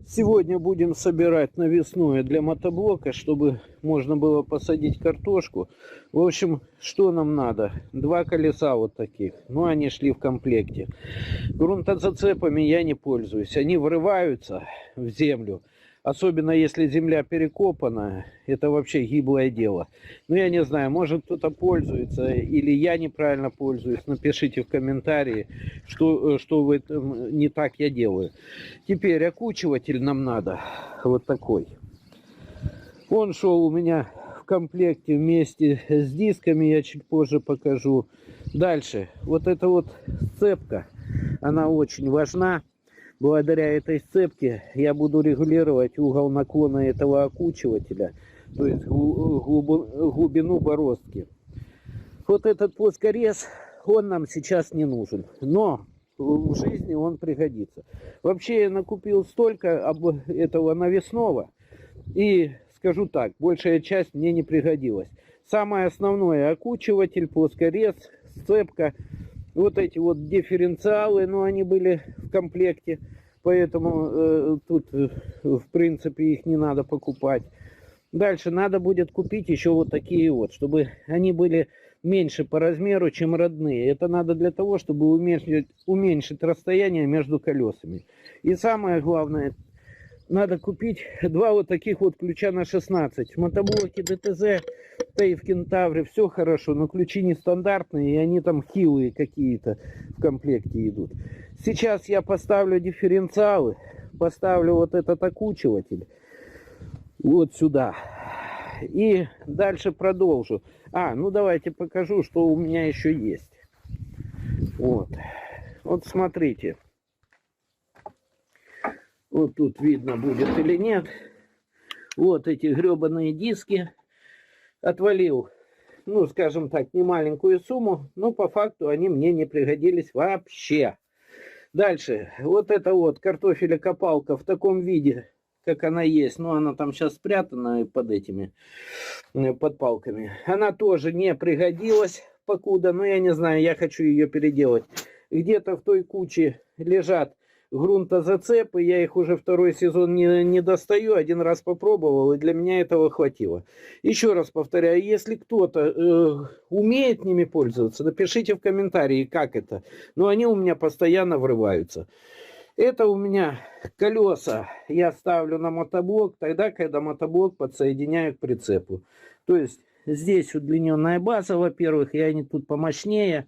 Сегодня будем собирать навесное для мотоблока, чтобы можно было посадить картошку. В общем, что нам надо? Два колеса вот таких. Ну, они шли в комплекте. Грунтозацепами я не пользуюсь. Они врываются в землю. Особенно если земля перекопана. Это вообще гиблое дело. Ну, я не знаю, может кто-то пользуется или я неправильно пользуюсь. Напишите в комментарии, что в этом не так я делаю. Теперь окучиватель нам надо. Вот такой. Он шел у меня в комплекте вместе с дисками. Я чуть позже покажу. Дальше. Вот эта вот сцепка. Она очень важна. Благодаря этой сцепке я буду регулировать угол наклона этого окучивателя, то есть глубину бороздки. Вот этот плоскорез, он нам сейчас не нужен, но в жизни он пригодится. Вообще я накупил столько этого навесного, и скажу так, большая часть мне не пригодилась. Самое основное — окучиватель, плоскорез, сцепка. Вот эти вот дифференциалы, но они были в комплекте, поэтому тут в принципе их не надо покупать. Дальше надо будет купить еще вот такие вот, чтобы они были меньше по размеру, чем родные. Это надо для того, чтобы уменьшить расстояние между колесами. И самое главное, надо купить два вот таких вот ключа на 16. В мотоблоке ДТЗ, да и в Кентавре все хорошо, но ключи нестандартные, и они там хилые какие-то в комплекте идут. Сейчас я поставлю дифференциалы, поставлю вот этот окучиватель вот сюда. И дальше продолжу. Ну давайте покажу, что у меня еще есть. Вот смотрите. Вот тут видно будет или нет. Вот эти гребаные диски. Отвалил, ну, скажем так, не маленькую сумму, но по факту они мне не пригодились вообще. Дальше. Вот эта вот картофелекопалка в таком виде, как она есть. Но она там сейчас спрятана под этими, под палками. Она тоже не пригодилась покуда. Но я не знаю, я хочу ее переделать. Где-то в той куче лежат грунтозацепы, я их уже второй сезон не достаю, один раз попробовал, и для меня этого хватило. Еще раз повторяю, если кто-то умеет ними пользоваться, напишите в комментарии, как это. Но они у меня постоянно врываются. Это у меня колеса я ставлю на мотоблок тогда, когда мотоблок подсоединяю к прицепу. То есть здесь удлиненная база, во-первых, и они тут помощнее.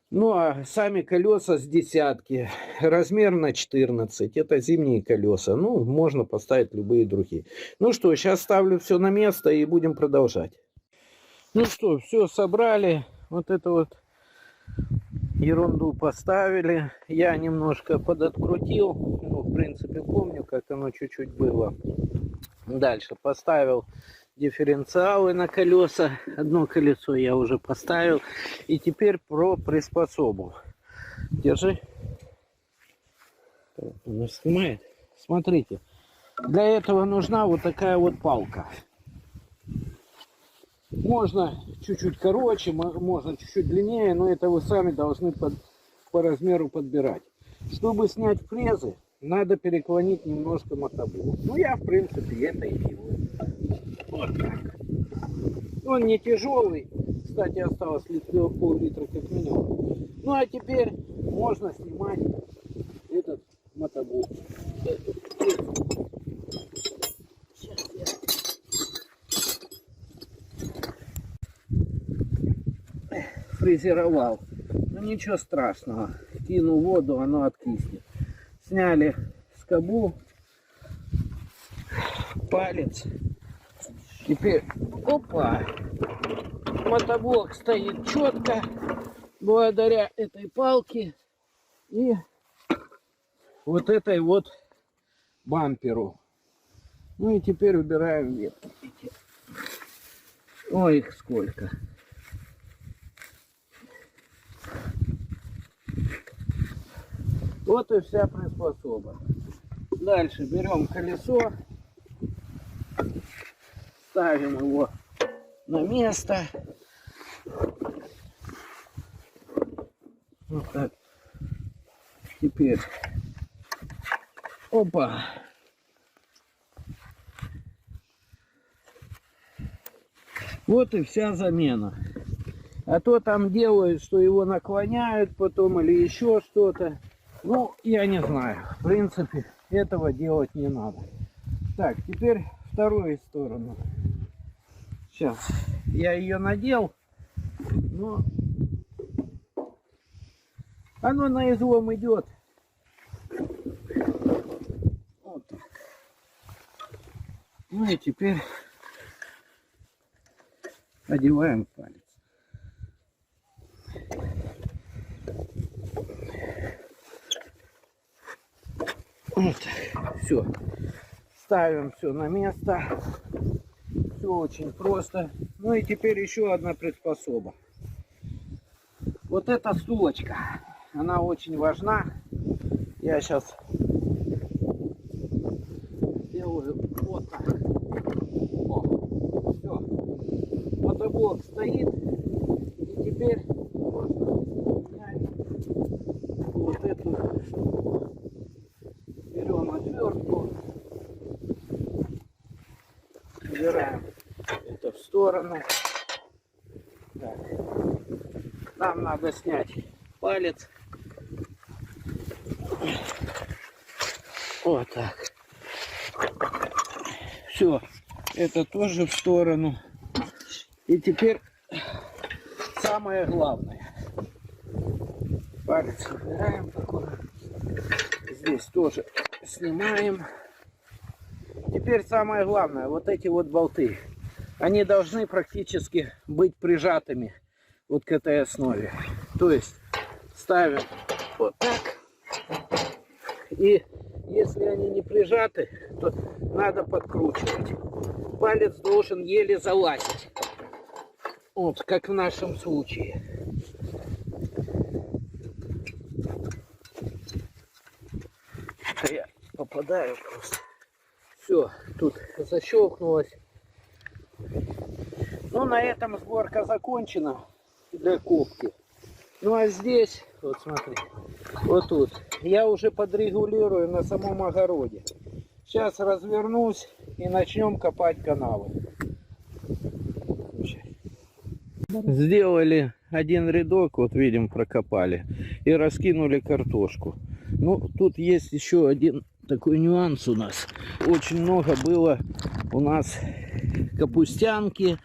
Ну, а сами колеса с десятки, размер на 14, это зимние колеса. Ну, можно поставить любые другие. Ну что, сейчас ставлю все на место и будем продолжать. Ну что, все собрали, вот это вот ерунду поставили. Я немножко подоткрутил, ну, в принципе, помню, как оно чуть-чуть было. Дальше поставил дифференциалы на колеса. Одно колесо я уже поставил. И теперь про приспособу. Держи. Она снимает. Смотрите. Для этого нужна вот такая вот палка. Можно чуть-чуть короче, можно чуть-чуть длиннее, но это вы сами должны по размеру подбирать. Чтобы снять фрезы, надо переклонить немножко мотоблок. Ну, я, в принципе, это и делаю. Вот так. Он не тяжелый. Кстати, осталось пол-литра как минимум. Ну, а теперь можно снимать этот мотоблок. Сейчас я фрезеровал. Ну, ничего страшного. Кину воду, оно откиснет. Сняли скобу. Палец. Теперь, опа, мотоблок стоит четко благодаря этой палке и вот этой вот бамперу. Ну и теперь убираем ветки. Ой, их сколько. Вот и вся приспособа. Дальше берем колесо. Ставим его на место. Вот так. Теперь. Опа. Вот и вся замена. А то там делают, что его наклоняют потом или еще что-то. Ну, я не знаю. В принципе, этого делать не надо. Так, теперь вторую сторону. Сейчас. Я ее надел. Но оно на излом идет. Вот так. Ну и теперь одеваем палец. Вот так. Все. Ставим все на место. Все очень просто. Ну и теперь еще одна приспособа. Вот эта стулочка. Она очень важна. Я сейчас делаю вот так. О, все. Мотоблок стоит. И теперь можно снять вот эту штуку. Берем отвертку. Убираем это в сторону. Так. Нам надо снять палец. Вот так. Все. Это тоже в сторону. И теперь самое главное. Палец убираем такой. Здесь тоже снимаем. Теперь самое главное. Вот эти вот болты. Они должны практически быть прижатыми вот к этой основе. То есть ставим вот так. И если они не прижаты, то надо подкручивать. Палец должен еле залазить. Вот, как в нашем случае. Я попадаю просто. Все, тут защелкнулось. Ну, на этом сборка закончена для копки. Ну, а здесь, вот смотри, вот тут, я уже подрегулирую на самом огороде. Сейчас развернусь и начнем копать канавы. Сделали один рядок, вот видим, прокопали. И раскинули картошку. Ну, тут есть еще один такой нюанс у нас. Очень много было у нас капустянки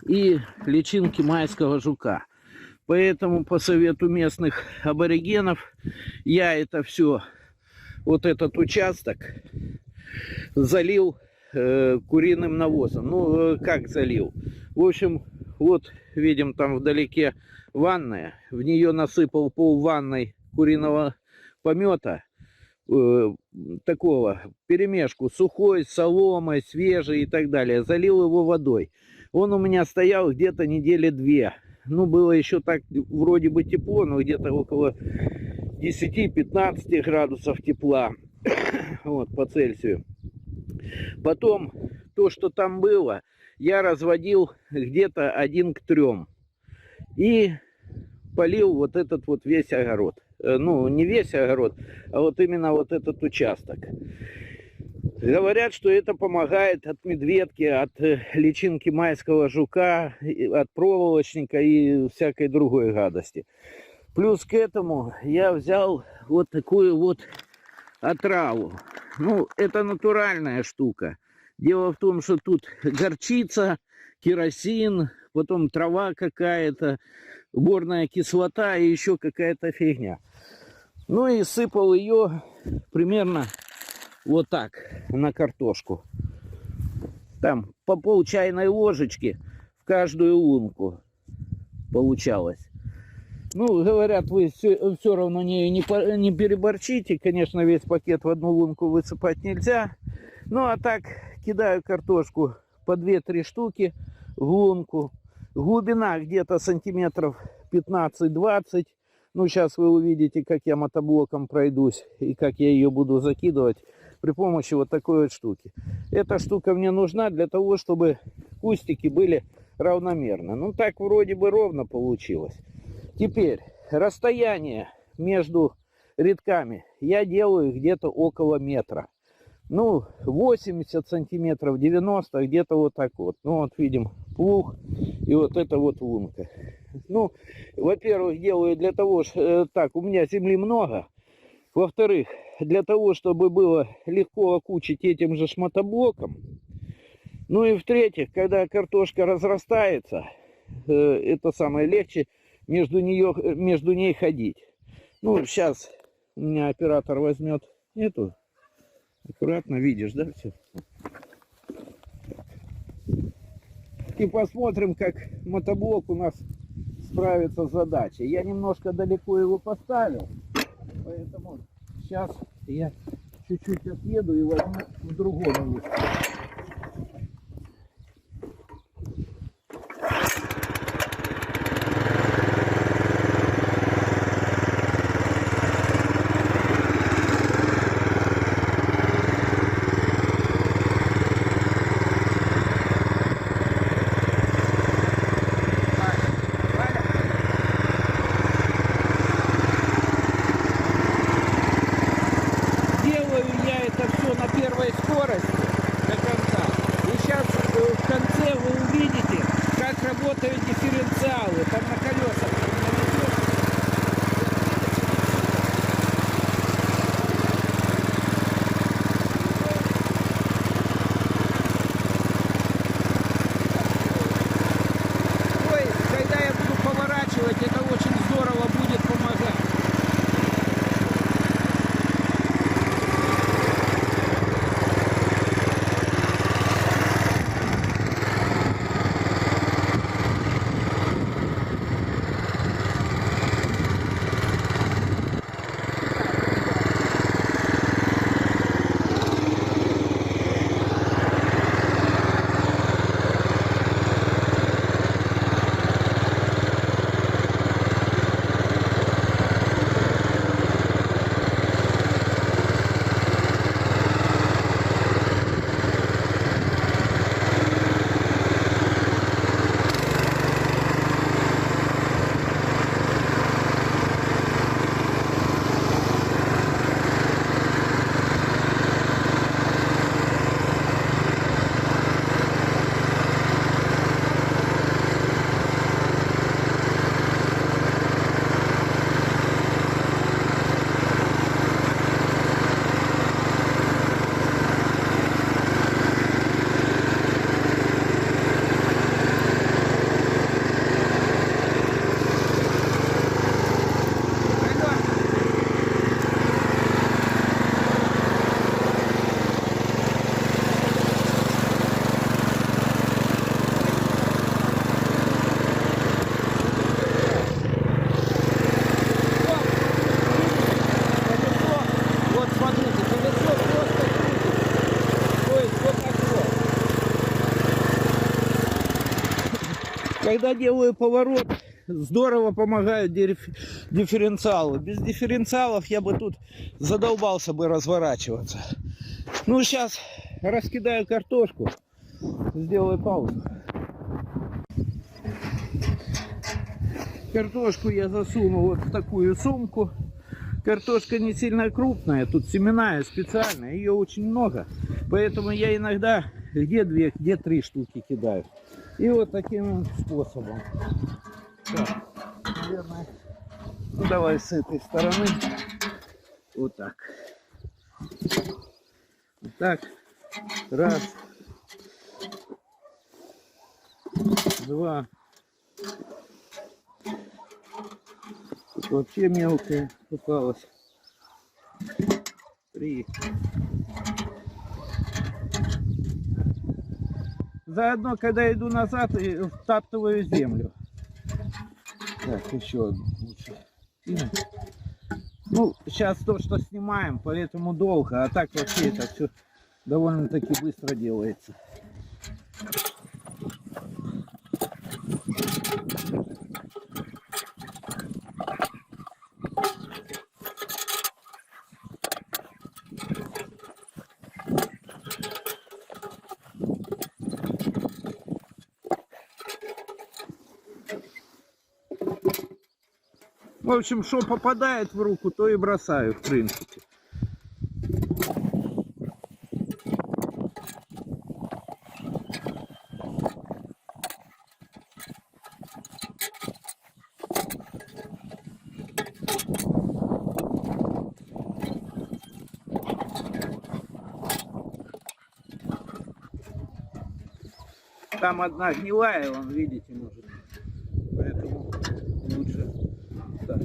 и личинки майского жука. Поэтому по совету местных аборигенов я это все, вот этот участок залил куриным навозом. Ну, как залил? В общем, вот видим там вдалеке ванная. В нее насыпал пол ванной куриного помета. Такого перемешку сухой, с соломой, свежий и так далее. Залил его водой. Он у меня стоял где-то недели 2. Ну, было еще так вроде бы тепло, но где-то около 10-15 градусов тепла. Вот, по Цельсию. Потом, то, что там было, я разводил где-то 1 к 3. И полил вот этот вот весь огород. Ну, не весь огород, а вот именно вот этот участок. Говорят, что это помогает от медведки, от личинки майского жука, от проволочника и всякой другой гадости. Плюс к этому я взял вот такую вот отраву. Ну, это натуральная штука. Дело в том, что тут горчица, керосин, потом трава какая-то, борная кислота и еще какая-то фигня. Ну и сыпал ее примерно вот так на картошку. Там по пол чайной ложечки в каждую лунку получалось. Ну, говорят, вы все равно не переборчите. Конечно, весь пакет в одну лунку высыпать нельзя. Ну, а так кидаю картошку по 2-3 штуки в лунку. Глубина где-то сантиметров 15-20. Ну, сейчас вы увидите, как я мотоблоком пройдусь и как я ее буду закидывать при помощи вот такой вот штуки. Эта штука мне нужна для того, чтобы кустики были равномерно. Ну, так вроде бы ровно получилось. Теперь расстояние между рядками я делаю где-то около метра. Ну, 80 сантиметров, 90, где-то вот так вот. Ну, вот видим, плуг и вот это вот лунка. Ну, во-первых, делаю для того, что так, у меня земли много. Во-вторых, для того, чтобы было легко окучить этим же мотоблоком. Ну и в-третьих, когда картошка разрастается, это самое легче между ней ходить. Ну, сейчас у меня оператор возьмет эту. Аккуратно, видишь, да, все? И посмотрим, как мотоблок у нас справится с задачей. Я немножко далеко его поставил, поэтому сейчас я чуть-чуть отъеду и возьму в другом месте. Работают дифференциалы, там на колесах. Ой, когда я буду поворачивать, это очень здорово будет помогать. Когда делаю поворот, здорово помогают дифференциалы. Без дифференциалов я бы тут задолбался бы разворачиваться. Ну, сейчас раскидаю картошку, сделаю паузу. Картошку я засуну вот в такую сумку. Картошка не сильно крупная, тут семенная специальная, ее очень много. Поэтому я иногда где 2, где 3 штуки кидаю. И вот таким способом. Так, наверное, ну, давай с этой стороны. Вот так. Вот так. Раз. Два. Тут вообще мелкая попалась. 3. Заодно, когда иду назад, втаптываю землю. Так, еще одну лучше. Ну, сейчас то, что снимаем, поэтому долго. А так вообще это все довольно-таки быстро делается. В общем, что попадает в руку, то и бросаю, в принципе. Там одна гнилая, вон, видите, может. Поэтому лучше так.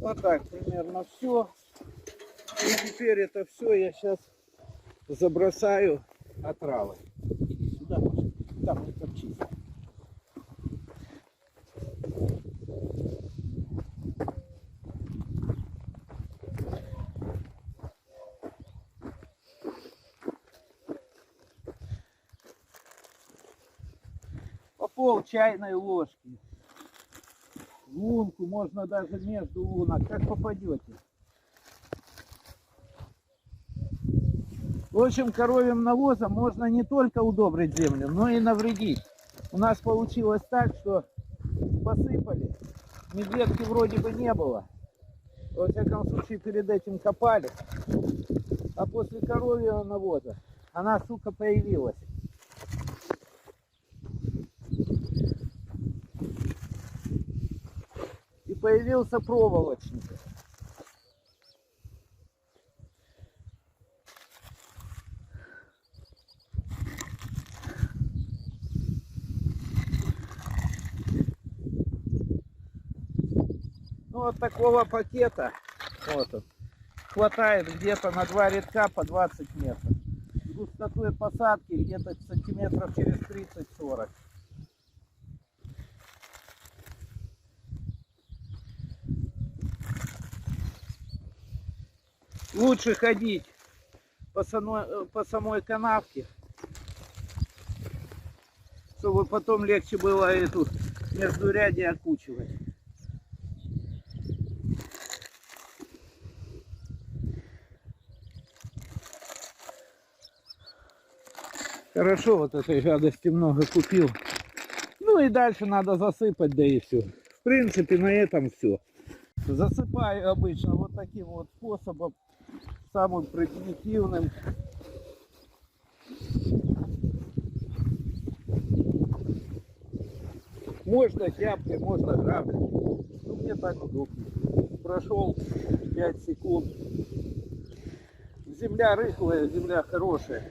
Вот так примерно все. И теперь это все я сейчас забросаю отравой. Иди сюда, Маша. Там не топчись. По пол чайной ложки. Лунку можно даже между лунок, как попадете. В общем, коровьим навозом можно не только удобрить землю, но и навредить. У нас получилось так, что посыпали, медведки вроде бы не было. Во всяком случае, перед этим копали. А после коровьего навоза она, сука, появилась. И появился проволочник. Ну, вот такого пакета вот он, хватает где-то на 2 рядка по 20 метров. Густотой посадки где-то сантиметров через 30-40. Лучше ходить по самой канавке, чтобы потом легче было эту междурядье окучивать. Хорошо, вот этой гадости много купил. Ну и дальше надо засыпать, да и все. В принципе, на этом все. Засыпаю обычно вот таким вот способом, самым примитивным. Можно тяпкой, можно граблей. Ну, мне так удобно. Прошел 5 секунд. Земля рыхлая, земля хорошая.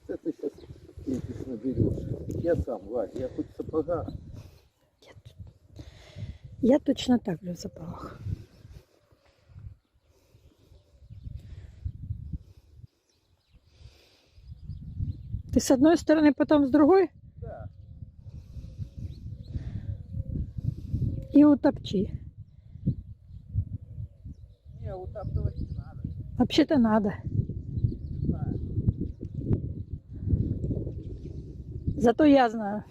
Это сейчас этих наберешь. Я сам, Вадь, я хоть в сапогах. Я точно так же в сапогах. Ты с одной стороны, потом с другой? Да. И утопчи. Не, утаптывать не надо. Вообще-то надо. Не знаю. Зато я знаю.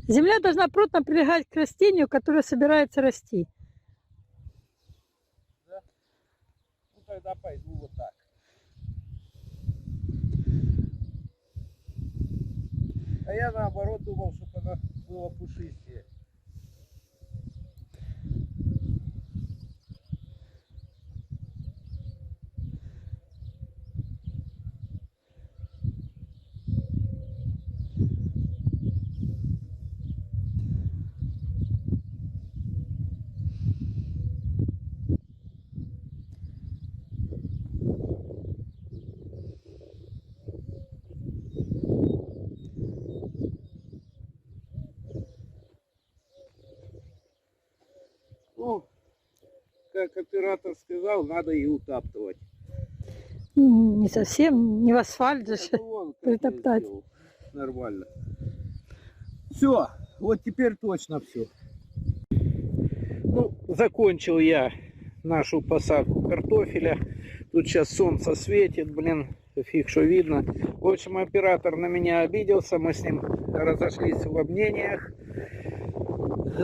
Земля должна плотно прилегать к растению, которое собирается расти. Да? Ну тогда пойду вот так. А я наоборот думал, чтобы она была пушистее. Ну, как оператор сказал, надо и утаптывать. Не совсем, не в асфальт же Это вон, как я притоптать. сделал. Нормально. Все, вот теперь точно все. закончил я нашу посадку картофеля. Тут сейчас солнце светит, блин, фиг что видно. В общем, оператор на меня обиделся, мы с ним разошлись в мнениях.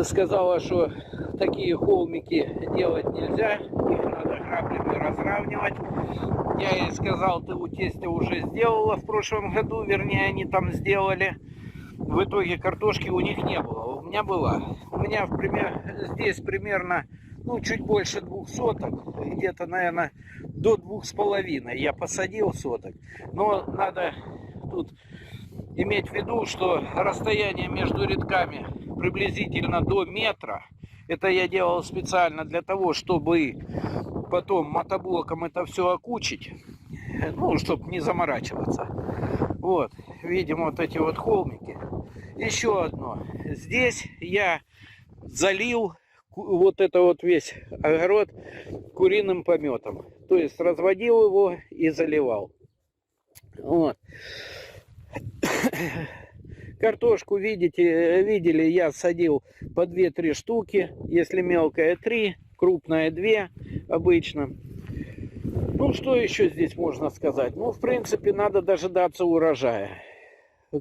Сказала, что такие холмики делать нельзя, их надо граблями разравнивать. Я ей сказал, ты у тестя уже сделала в прошлом году, вернее, они там сделали. В итоге картошки у них не было, у меня была. У меня здесь примерно, ну, чуть больше 2 соток, где-то, наверное, до 2,5 я посадил соток. Но надо тут иметь в виду, что расстояние между рядками приблизительно до метра. Это я делал специально для того, чтобы потом мотоблоком это все окучить, ну, чтобы не заморачиваться. Вот, видим вот эти вот холмики. Еще одно. Здесь я залил вот это вот весь огород куриным пометом. То есть разводил его и заливал. Вот. Картошку видели, я садил по 2-3 штуки. Если мелкая 3, крупная 2 обычно. Ну, что еще здесь можно сказать? Ну, в принципе, надо дожидаться урожая.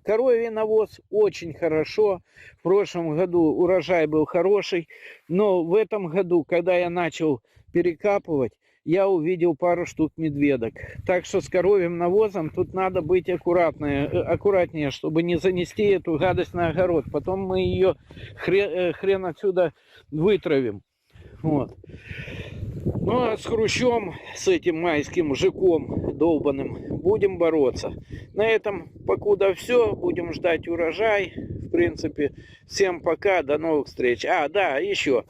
Коровий навоз очень хорошо. В прошлом году урожай был хороший. Но в этом году, когда я начал перекапывать, я увидел пару штук медведок. Так что с коровьим навозом тут надо быть аккуратнее, чтобы не занести эту гадость на огород. Потом мы ее хрен отсюда вытравим. Вот. Ну а с хрущом, с этим майским жуком долбаным, будем бороться. На этом покуда все. Будем ждать урожай. В принципе, всем пока, до новых встреч. А, да, еще.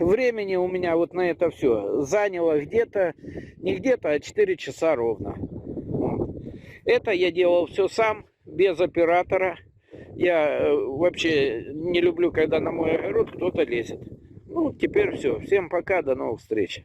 Времени у меня вот на это все заняло где-то, не где-то, а 4 часа ровно. Вот. Это я делал все сам, без оператора. Я вообще не люблю, когда на мой огород кто-то лезет. Ну, теперь все. Всем пока, до новых встреч.